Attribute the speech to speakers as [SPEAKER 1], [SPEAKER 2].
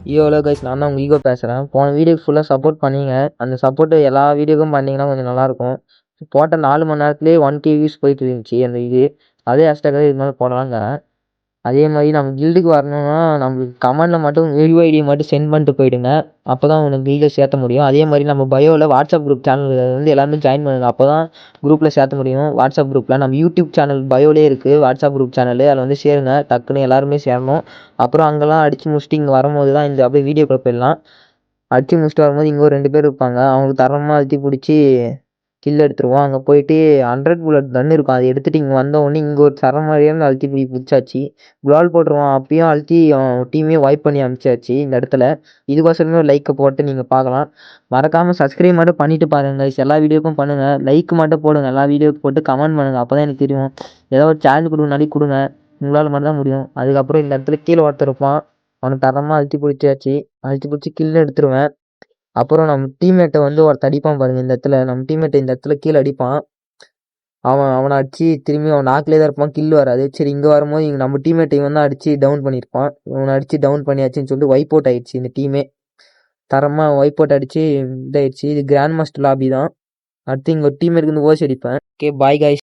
[SPEAKER 1] Hello guys, நான் தான் உங்கள் ஈகோ பேசுகிறேன். போன வீடியோக்கு ஃபுல்லாக சப்போர்ட் பண்ணீங்க. அந்த சப்போர்ட்டு எல்லா வீடியோக்கும் பண்ணிங்கன்னா கொஞ்சம் நல்லாயிருக்கும். போட்ட 4 மணி நேரத்துலேயே 1K வியூஸ் போயிட்டு இருந்துச்சு அந்த இது. அதே ஹேஷ்டேக்காக இது மாதிரி போடலாங்க. அதே மாதிரி நம்ம கில்டுக்கு வரணும்னா நம்மளுக்கு கமெண்டில் மட்டும் யூஐடியை மட்டும் சென்ட் பண்ணிட்டு போயிடுங்க. அப்போ தான் உங்களுக்கு கில்டில் சேர்த்த முடியும். அதே மாதிரி நம்ம பயோவில் வாட்ஸ்அப் குரூப் சேனல் வந்து எல்லாருமே ஜாயின் பண்ணுங்க. அப்போ தான் குரூப்பில் சேர்த்த முடியும். வாட்ஸ்அப் குரூப்பில் நம்ம யூடியூப் சேனல் பயோலே இருக்குது வாட்ஸ்அப் குரூப் சேனல். அதில் வந்து சேருங்க. டக்குன்னு எல்லாருமே சேரணும். அப்புறம் அங்கெல்லாம் அடித்து முடிச்சுட்டு இங்கே வரும்போது தான் இந்த அப்படியே வீடியோ போயிடலாம். அடித்து முடிச்சுட்டு வரும்போது இங்கே ஒரு 2 பேர் இருப்பாங்க. அவங்களுக்கு தரமாக அழுத்தி பிடிச்சி கில் எடுத்துருவோம். அங்கே போயிட்டு 100 புல்லட் கன் இருக்கும். அதை எடுத்துகிட்டு இங்கே வந்த உடனே இங்கே ஒரு மாதிரியான அழுத்தி பிடிச்சாச்சு. குளால் போட்டுருவான். அப்பயும் அழுத்தி டீமே வைப் பண்ணி அனுப்பிச்சாச்சு இந்த இடத்துல. இதுக்கோசரமே ஒரு லைக்கை போட்டு நீங்கள் பார்க்கலாம். மறக்காமல் சப்ஸ்கிரைப் மட்டும் பண்ணிவிட்டு பாருங்கள். எல்லா வீடியோக்கும் பண்ணுங்கள். லைக் மட்டும் போடுங்க. எல்லா வீடியோக்கு போட்டு கமெண்ட் பண்ணுங்கள். அப்போ தான் எனக்கு தெரியும். ஏதோ ஒரு சேலஞ்ச் கொடுங்கனாலே கொடுங்க. உங்களால் மட்டும் தான் முடியும். அதுக்கப்புறம் இந்த இடத்துல கீழே ஒருத்தர் இருப்பான். அவனுக்கு தரமாக அழுத்தி பிடிச்சாச்சு. அழுத்தி பிடிச்சி கில் எடுத்துருவேன். அப்புறம் நம்ம டீம்மேட்டை வந்து ஒருத்த அடிப்பான் பாருங்கள். இந்த இடத்துல நம்ம டீம்மேட்டை இந்த இடத்துல கீழே அடிப்பான். அவனை அடித்து திரும்பி அவன் நாக்கிலே தான் இருப்பான். கில் வராது. சரி, இங்கே வரும்போது இங்கே நம்ம டீம்மேட்டை வந்து அடித்து டவுன் பண்ணியிருப்பான். இவனை அடித்து டவுன் பண்ணியாச்சுன்னு சொல்லிட்டு வைப் அவுட் ஆயிடுச்சு இந்த டீமே. தரமாக வைப் அவுட் அடித்து இதாகிடுச்சு. இது கிராண்ட் மாஸ்டர் லாபி தான். அடுத்து இங்கே ஒரு டீம் இருந்து ஓசி அடிப்பேன். Okay, bye guys.